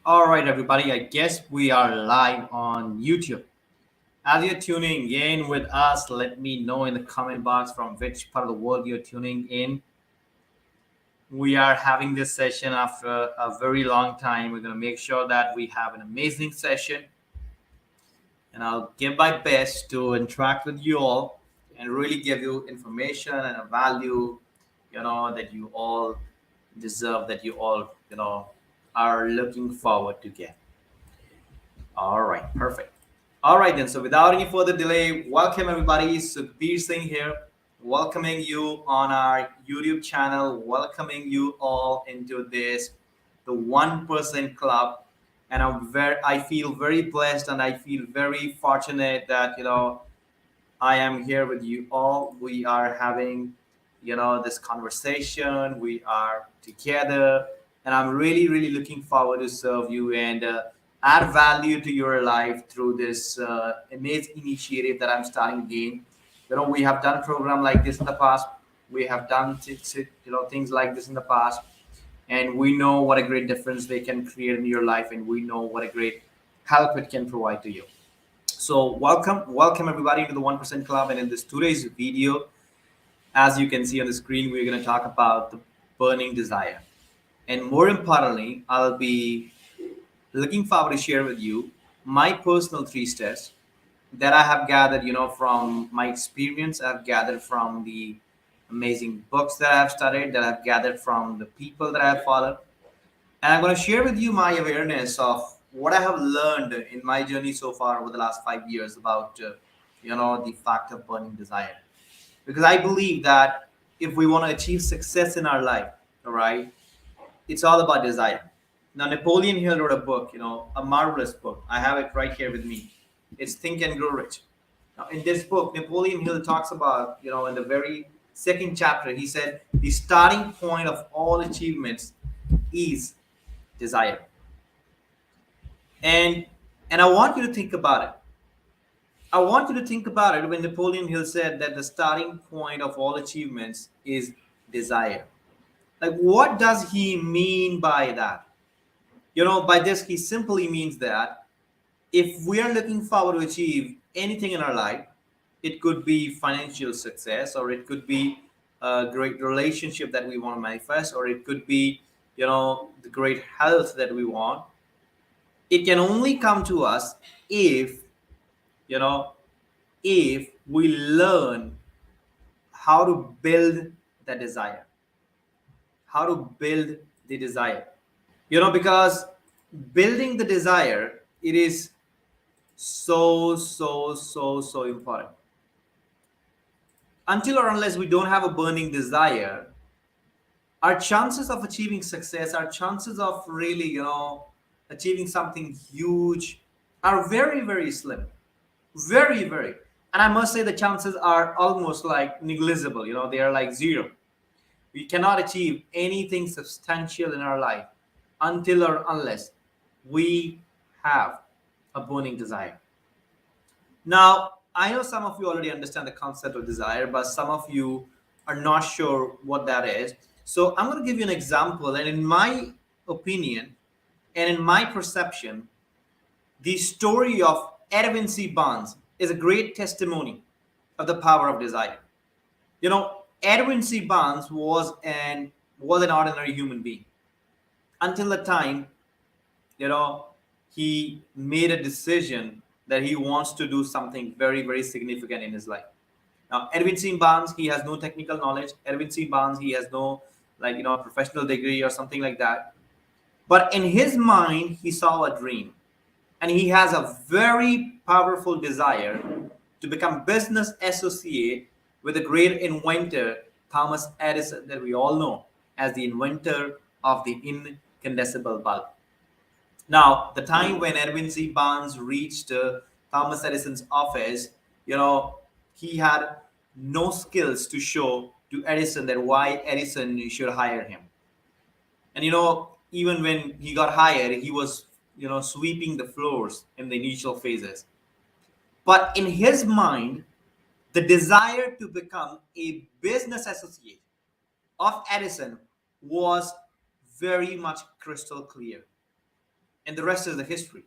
All right, everybody. I guess we are live on YouTube. As you're tuning in with us, let me know in the comment box from which part of the world you're tuning in. We are having this session after a very long time. We're going to make sure that we have an amazing session, and I'll give my best to interact with you all and really give you information and a value, that you all deserve, that you all, are looking forward to get. All right, perfect. All right, then. So, without any further delay, welcome everybody. Sukhveer Singh here, welcoming you on our YouTube channel, welcoming you all into this, the 1% Club. And I feel very blessed and I feel very fortunate that, I am here with you all. We are having, this conversation. We are together, and I'm really, really looking forward to serve you and add value to your life through this amazing initiative that I'm starting again. We have done program like this in the past. We have done things like this in the past, and we know what a great difference they can create in your life, and we know what a great help it can provide to you. So welcome everybody to the 1% Club. And in this today's video, as you can see on the screen, we're going to talk about the burning desire. And more importantly, I'll be looking forward to share with you my personal 3 steps that I have gathered, from my experience. I've gathered from the amazing books that I've studied, that I've gathered from the people that I've followed. And I'm going to share with you my awareness of what I have learned in my journey so far over the last 5 years about, the fact of burning desire. Because I believe that if we want to achieve success in our life, all right, it's all about desire. Now, Napoleon Hill wrote a book, a marvelous book. I have it right here with me. It's Think and Grow Rich. Now, in this book, Napoleon Hill talks about, in the very second chapter, he said the starting point of all achievements is desire. And I want you to think about it. I want you to think about it when Napoleon Hill said that the starting point of all achievements is desire. Like, what does he mean by that? By this, he simply means that if we are looking forward to achieve anything in our life, it could be financial success, or it could be a great relationship that we want to manifest, or it could be, the great health that we want. It can only come to us if, you know, if we learn how to build the desire, how to build the desire, because building the desire, it is so important. Until or unless we don't have a burning desire, our chances of achieving success, our chances of really, achieving something huge are very slim. Very. And I must say the chances are almost like negligible, they are like zero. We cannot achieve anything substantial in our life until or unless we have a burning desire. Now, I know some of you already understand the concept of desire, but some of you are not sure what that is. So I'm going to give you an example. And in my opinion and in my perception, the story of Edwin C. Barnes is a great testimony of the power of desire. Edwin C. Barnes was an ordinary human being until the time, he made a decision that he wants to do something very significant in his life. Now, Edwin C. Barnes, he has no technical knowledge. Edwin C. Barnes, he has no professional degree or something like that. But in his mind, he saw a dream, and he has a very powerful desire to become business associate with the great inventor Thomas Edison, that we all know as the inventor of the incandescent bulb. Now, the time when Edwin C. Barnes reached Thomas Edison's office, he had no skills to show to Edison that why Edison should hire him. And even when he got hired, he was sweeping the floors in the initial phases. But in his mind, the desire to become a business associate of Edison was very much crystal clear. and the rest is the history.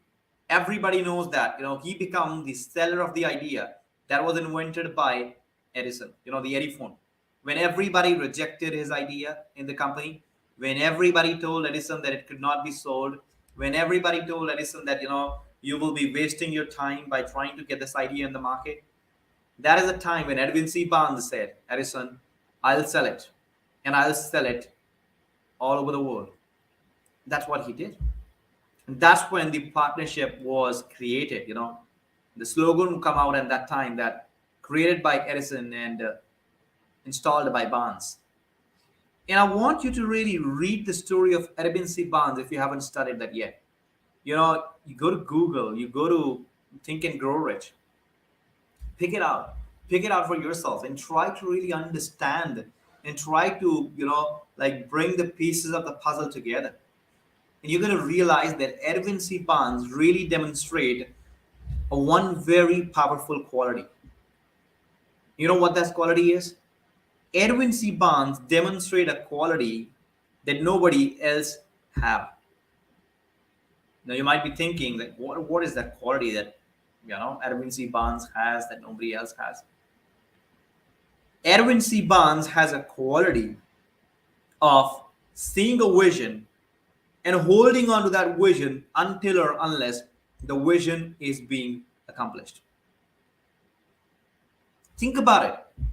Everybody knows that, he became the seller of the idea that was invented by Edison, the Ediphone. When everybody rejected his idea in the company, when everybody told Edison that it could not be sold, when everybody told Edison that, you will be wasting your time by trying to get this idea in the market, that is a time when Edwin C. Barnes said, Edison, I'll sell it, and I'll sell it all over the world. That's what he did. And that's when the partnership was created. The slogan would come out at that time, that created by Edison and installed by Barnes. And I want you to really read the story of Edwin C. Barnes if you haven't studied that yet. You go to Google, you go to Think and Grow Rich, pick it out for yourself, and try to really understand and try to bring the pieces of the puzzle together. And you're going to realize that Edwin C. Barnes really demonstrate one very powerful quality. You know what that quality is? Edwin C. Barnes demonstrate a quality that nobody else have. Now you might be thinking that what is that quality that Edwin C. Barnes has that nobody else has? Edwin C. Barnes has a quality of seeing a vision and holding on to that vision until or unless the vision is being accomplished. Think about it.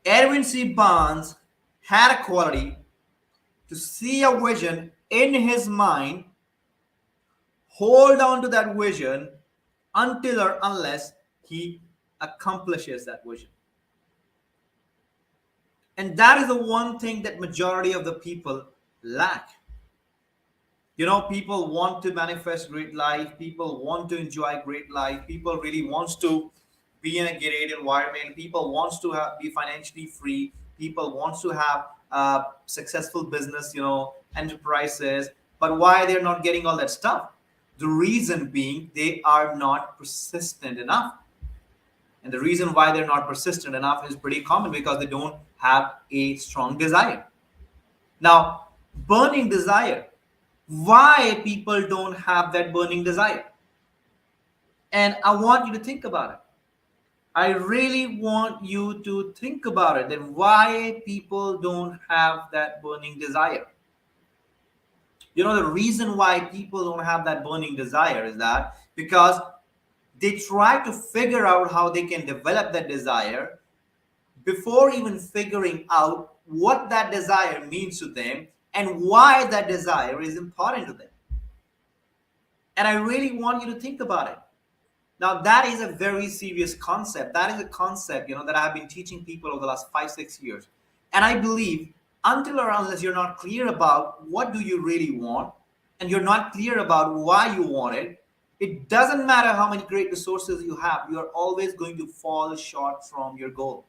Edwin C. Barnes had a quality to see a vision in his mind, hold on to that vision until or unless he accomplishes that vision. And that is the one thing that majority of the people lack. People want to manifest great life. People want to enjoy great life. People really wants to be in a great environment. People wants to be financially free. People wants to have successful business, enterprises. But why they're not getting all that stuff? The reason being they are not persistent enough. And the reason why they're not persistent enough is pretty common, because they don't have a strong desire. Now, burning desire. Why people don't have that burning desire? And I want you to think about it. I really want you to think about it, that why people don't have that burning desire. The reason why people don't have that burning desire is that because they try to figure out how they can develop that desire before even figuring out what that desire means to them and why that desire is important to them. And I really want you to think about it. Now, that is a very serious concept. That is a concept, that I've been teaching people over the last 5-6 years. And I believe until or unless you're not clear about what do you really want, and you're not clear about why you want it, it doesn't matter how many great resources you have, you are always going to fall short from your goal.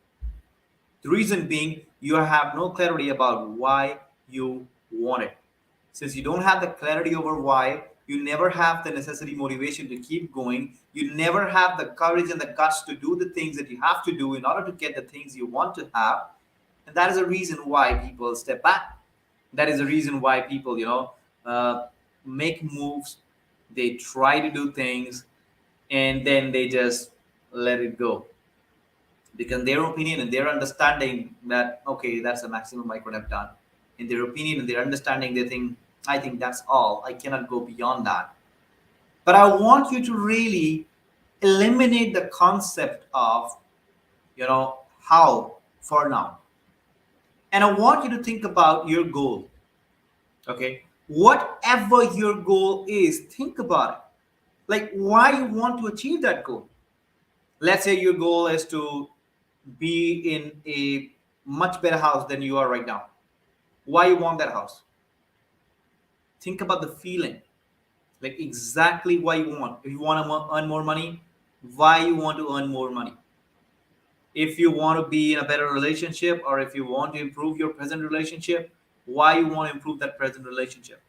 The reason being, you have no clarity about why you want it. Since you don't have the clarity over why, you never have the necessary motivation to keep going. You never have the courage and the guts to do the things that you have to do in order to get the things you want to have. And that is the reason why people step back. That is the reason why people, make moves. They try to do things and then they just let it go. Because their opinion and their understanding that, okay, that's the maximum I could have done. In their opinion and their understanding, they think, I think that's all. I cannot go beyond that. But I want you to really eliminate the concept of, how for now. And I want you to think about your goal. Okay. Whatever your goal is, think about it. Like why you want to achieve that goal. Let's say your goal is to be in a much better house than you are right now. Why you want that house? Think about the feeling, like exactly why you want. If you want to earn more money, why you want to earn more money? If you want to be in a better relationship, or if you want to improve your present relationship, why you want to improve that present relationship?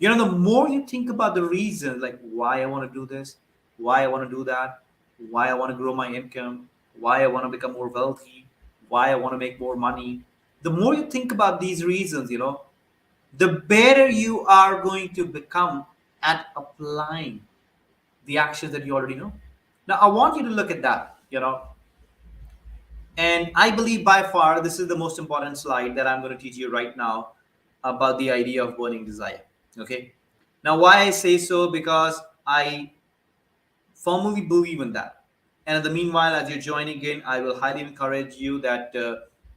The more you think about the reasons, like why I want to do this, why I want to do that, why I want to grow my income, why I want to become more wealthy, why I want to make more money, the more you think about these reasons, the better you are going to become at applying the actions that you already know. Now, I want you to look at that, and I believe by far this is the most important slide that I'm going to teach you right now about the idea of burning desire. Okay. Now, why I say so? Because I firmly believe in that. And in the meanwhile, as you're joining in, I will highly encourage you that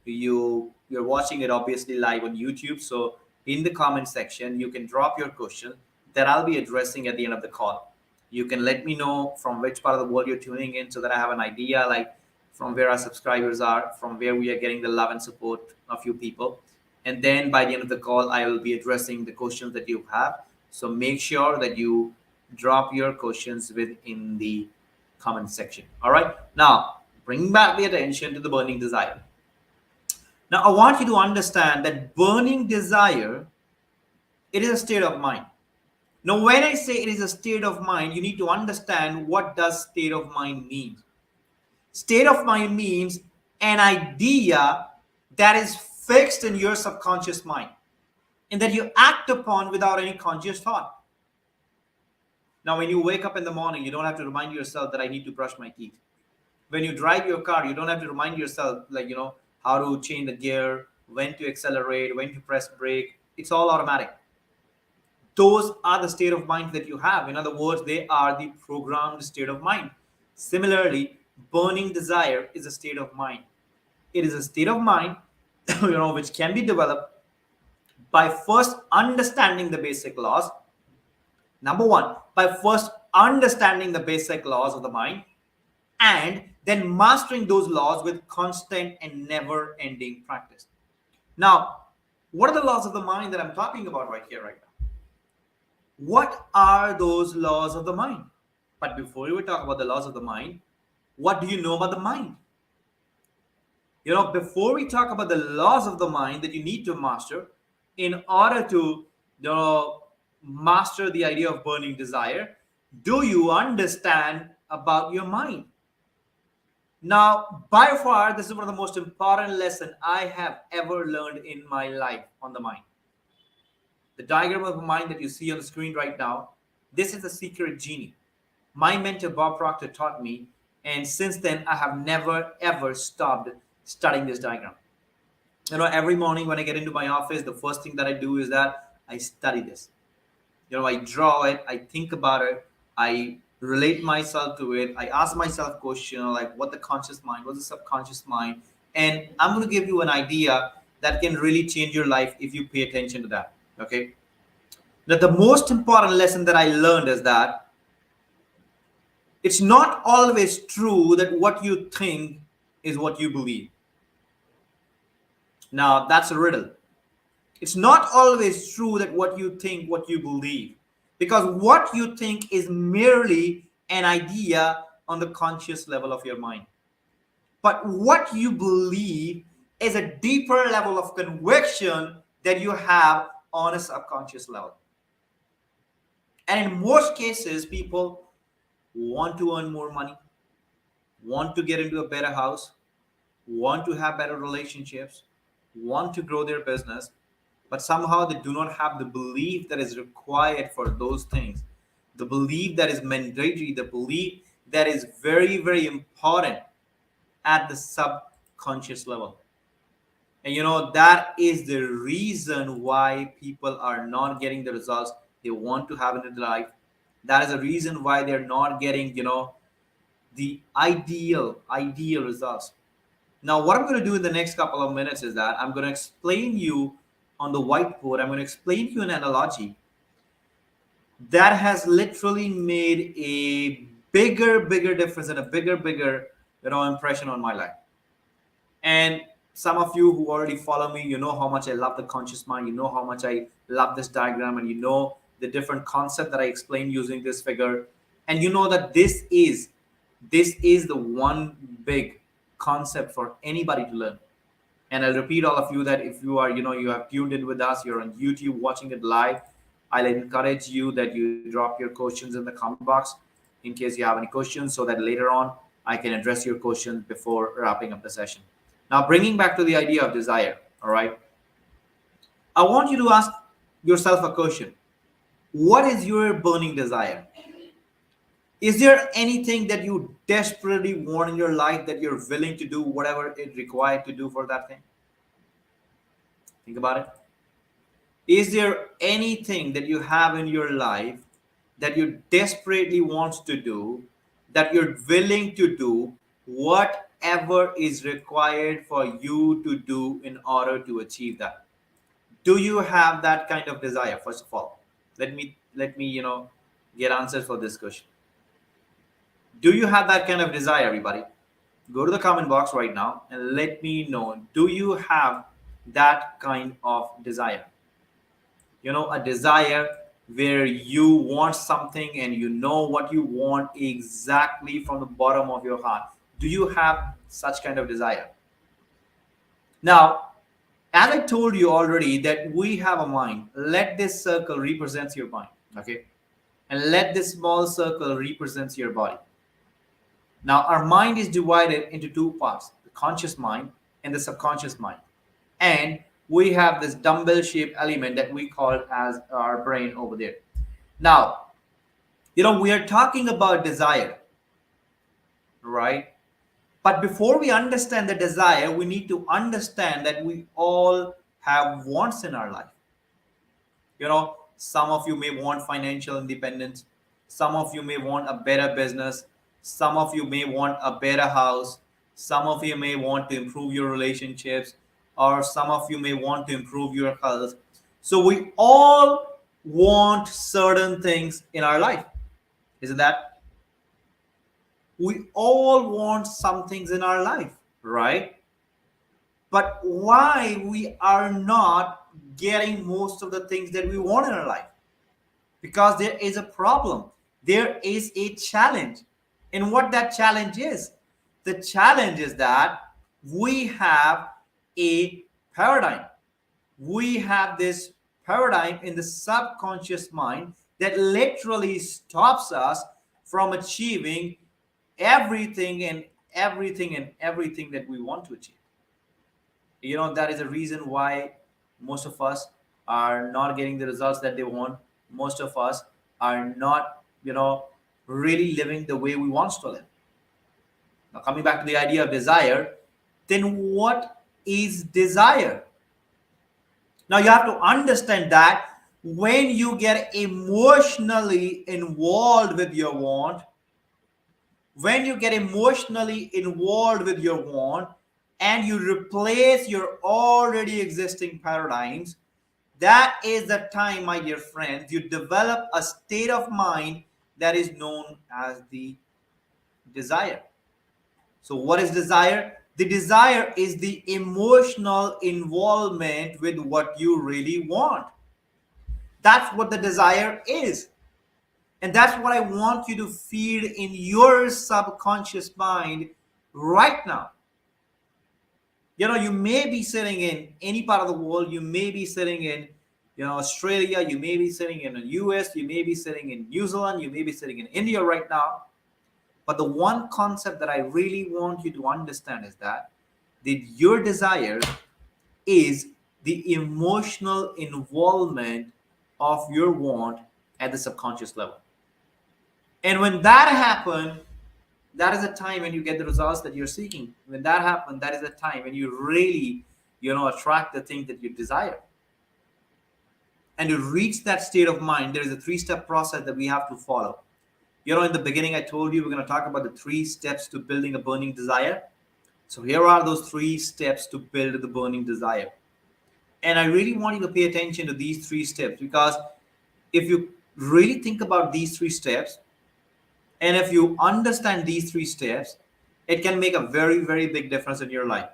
you're watching it obviously live on YouTube. So in the comment section, you can drop your question that I'll be addressing at the end of the call. You can let me know from which part of the world you're tuning in, so that I have an idea, like from where our subscribers are, from where we are getting the love and support of you people. And then by the end of the call, I will be addressing the questions that you have. So make sure that you drop your questions within the comment section. All right. Now, bring back the attention to the burning desire. Now, I want you to understand that burning desire, it is a state of mind. Now, when I say it is a state of mind, you need to understand what does state of mind mean. State of mind means an idea that is fixed in your subconscious mind and that you act upon without any conscious thought. Now, when you wake up in the morning, you don't have to remind yourself that I need to brush my teeth. When you drive your car, you don't have to remind yourself, like, how to change the gear, when to accelerate, when to press brake. It's all automatic. Those are the state of mind that you have. In other words, they are the programmed state of mind. Similarly, burning desire is a state of mind. It is a state of mind, which can be developed by first understanding the basic laws. Number one, by first understanding the basic laws of the mind and then mastering those laws with constant and never ending practice. Now, what are the laws of the mind that I'm talking about right here, right now? What are those laws of the mind? But before we talk about the laws of the mind, what do you know about the mind? Before we talk about the laws of the mind that you need to master in order to, master the idea of burning desire, do you understand about your mind? Now, by far, this is one of the most important lessons I have ever learned in my life on the mind. The diagram of the mind that you see on the screen right now, this is the Secret Genie. My mentor, Bob Proctor, taught me, and since then, I have never, ever stopped studying this diagram. Every morning when I get into my office, the first thing that I do is that I study this. I draw it, I think about it, I relate myself to it, I ask myself questions like what the conscious mind, what's the subconscious mind, and I'm going to give you an idea that can really change your life if you pay attention to that. Okay. Now, the most important lesson that I learned is that it's not always true that what you think is what you believe. Now, that's a riddle. It's not always true that what you think, what you believe, because what you think is merely an idea on the conscious level of your mind. But what you believe is a deeper level of conviction that you have on a subconscious level. And in most cases, people want to earn more money, want to get into a better house, want to have better relationships, want to grow their business, but somehow they do not have the belief that is required for those things, the belief that is mandatory, the belief that is very, very important at the subconscious level. And that is the reason why people are not getting the results they want to have in their life. That is the reason why they're not getting, the ideal results. Now, what I'm going to do in the next couple of minutes is that I'm going to explain you on the whiteboard, I'm going to explain to you an analogy that has literally made a bigger difference and a bigger impression on my life. And some of you who already follow me, you know how much I love the conscious mind, you know how much I love this diagram, and you know the different concept that I explained using this figure, and you know that this is the one big concept for anybody to learn. And I'll repeat all of you that if you are, you have tuned in with us, you're on YouTube watching it live, I'll encourage you that you drop your questions in the comment box in case you have any questions, so that later on I can address your questions before wrapping up the session. Now, bringing back to the idea of desire, all right, I want you to ask yourself a question. What is your burning desire? Is there anything that you desperately want in your life that you're willing to do whatever it required to do for that thing? Think about it. Is there anything that you have in your life that you desperately want to do, that you're willing to do whatever is required for you to do in order to achieve that? Do you have that kind of desire? First of all, let me get answers for this question. Do you have that kind of desire, everybody? Go to the comment box right now and let me know. Do you have that kind of desire? A desire where you want something and you know what you want exactly from the bottom of your heart. Do you have such kind of desire? Now, as I told you already that we have a mind, let this circle represents your mind, okay? And let this small circle represents your body. Now, our mind is divided into two parts, the conscious mind and the subconscious mind. And we have this dumbbell shaped element that we call as our brain over there. Now, we are talking about desire, right? But before we understand the desire, we need to understand that we all have wants in our life. Some of you may want financial independence. Some of you may want a better business. Some of you may want a better house. Some of you may want to improve your relationships, or some of you may want to improve your health. So we all want certain things in our life. Isn't that? We all want some things in our life, right? But why we are not getting most of the things that we want in our life? Because there is a problem. There is a challenge. And what that challenge is? The challenge is that we have a paradigm. We have this paradigm in the subconscious mind that literally stops us from achieving everything and everything that we want to achieve. That is a reason why most of us are not getting the results that they want. Most of us are not really living the way we want to live. Now, coming back to the idea of desire, then what is desire? Now, you have to understand that when you get emotionally involved with your want, and you replace your already existing paradigms, that is the time, my dear friends, you develop a state of mind that is known as the desire. So what is desire? The desire is the emotional involvement with what you really want. That's what the desire is. And that's what I want you to feed in your subconscious mind right now. You may be sitting in any part of the world. You may be sitting in Australia. You may be sitting in the US. You may be sitting in New Zealand. You may be sitting in India right now. But the one concept that I really want you to understand is that your desire is the emotional involvement of your want at the subconscious level. And when that happens, that is the time when you get the results that you're seeking. When that happens, that is the time when you really, attract the thing that you desire. And to reach that state of mind, there is a 3-step process that we have to follow. In the beginning, I told you we're going to talk about the 3 steps to building a burning desire. So here are those 3 steps to build the burning desire. And I really want you to pay attention to these 3 steps, because if you really think about these 3 steps, and if you understand these 3 steps, it can make a very, very big difference in your life.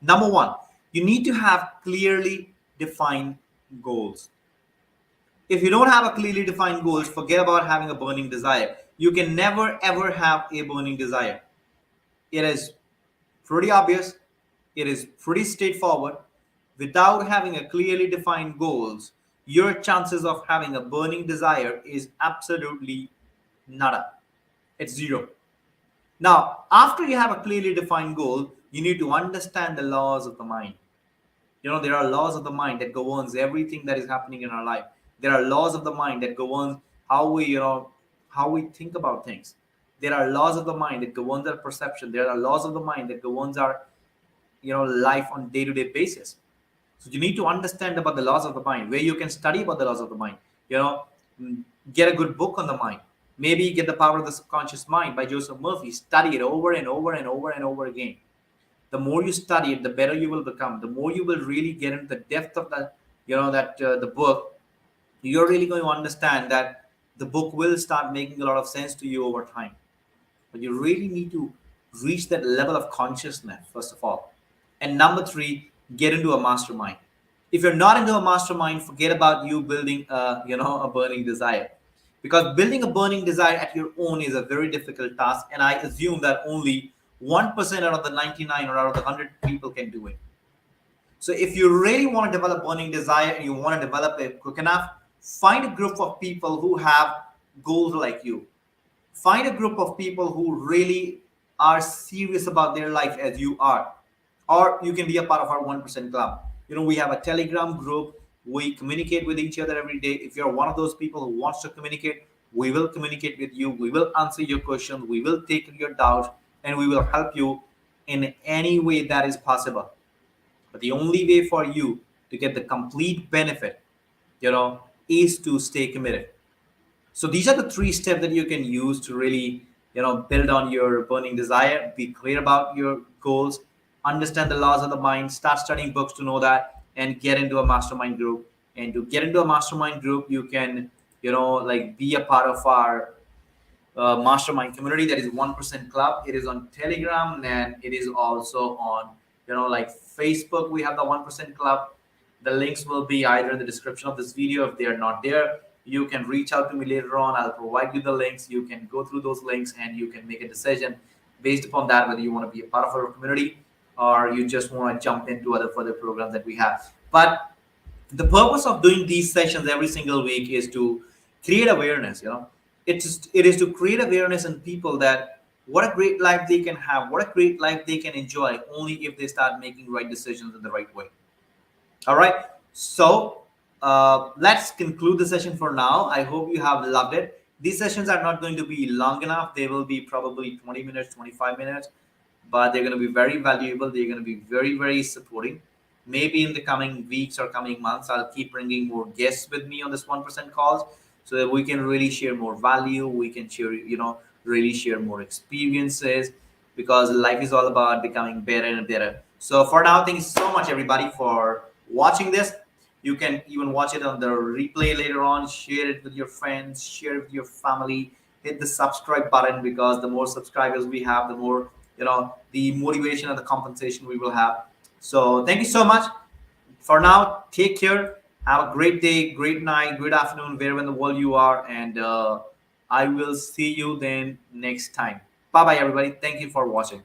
Number 1, you need to have clearly defined goals. If you don't have a clearly defined goals, forget about having a burning desire. You can never, ever have a burning desire. It is pretty obvious. It is pretty straightforward. Without having a clearly defined goals, your chances of having a burning desire is absolutely nada. It's 0. Now, after you have a clearly defined goal, you need to understand the laws of the mind. There are laws of the mind that governs everything that is happening in our life. There are laws of the mind that govern how we, how we think about things. There are laws of the mind that governs our perception. There are laws of the mind that governs our, life on day-to-day basis. So you need to understand about the laws of the mind, where you can study about the laws of the mind. You know, mm, get a good book on the mind. Maybe get the power of the subconscious mind by Joseph Murphy. Study it over and over and over and over again. The more you study it, the better you will become. The more you will really get into the depth of the, that the book. You're really going to understand that the book will start making a lot of sense to you over time. But you really need to reach that level of consciousness first of all. And number three, get into a mastermind. If you're not into a mastermind, forget about you building a burning desire, because building a burning desire at your own is a very difficult task, and I assume that only 1% out of the 99 or out of the 100 people can do it. So if you really want to develop burning desire and you want to develop it quick enough, find a group of people who have goals like you. Find a group of people who really are serious about their life as you are. Or you can be a part of our 1% club. We have a Telegram group. We communicate with each other every day. If you're one of those people who wants to communicate, we will communicate with you. We will answer your questions. We will take your doubts, and we will help you in any way that is possible. But the only way for you to get the complete benefit, is to stay committed. So these are the 3 steps that you can use to really, build on your burning desire. Be clear about your goals, understand the laws of the mind, start studying books to know that, and get into a mastermind group. And to get into a mastermind group, you can, be a part of our mastermind community, that is 1% club. It is on Telegram, and it is also on, Facebook. We have the 1% club. The links will be either in the description of this video. If they are not there, you can reach out to me later on. I'll provide you the links. You can go through those links and you can make a decision based upon that, whether you want to be a part of our community or you just want to jump into other further programs that we have. But the purpose of doing these sessions every single week is to create awareness. It is to create awareness in people that what a great life they can have, what a great life they can enjoy only if they start making right decisions in the right way. All right. So let's conclude the session for now. I hope you have loved it. These sessions are not going to be long enough. They will be probably 20 minutes, 25 minutes, but they're going to be very valuable. They're going to be very, very supporting. Maybe in the coming weeks or coming months, I'll keep bringing more guests with me on this 1% calls so that we can really share more value. We can share, really share more experiences, because life is all about becoming better and better. So for now, thank you so much, everybody, for watching this. You can even watch it on the replay later on. Share it with your friends, share it with your family. Hit the subscribe button, because the more subscribers we have, the more, the motivation and the compensation we will have. So thank you so much. For now, take care. Have a great day, great night, great afternoon, wherever in the world you are. And I will see you then next time. Bye bye, everybody. Thank you for watching.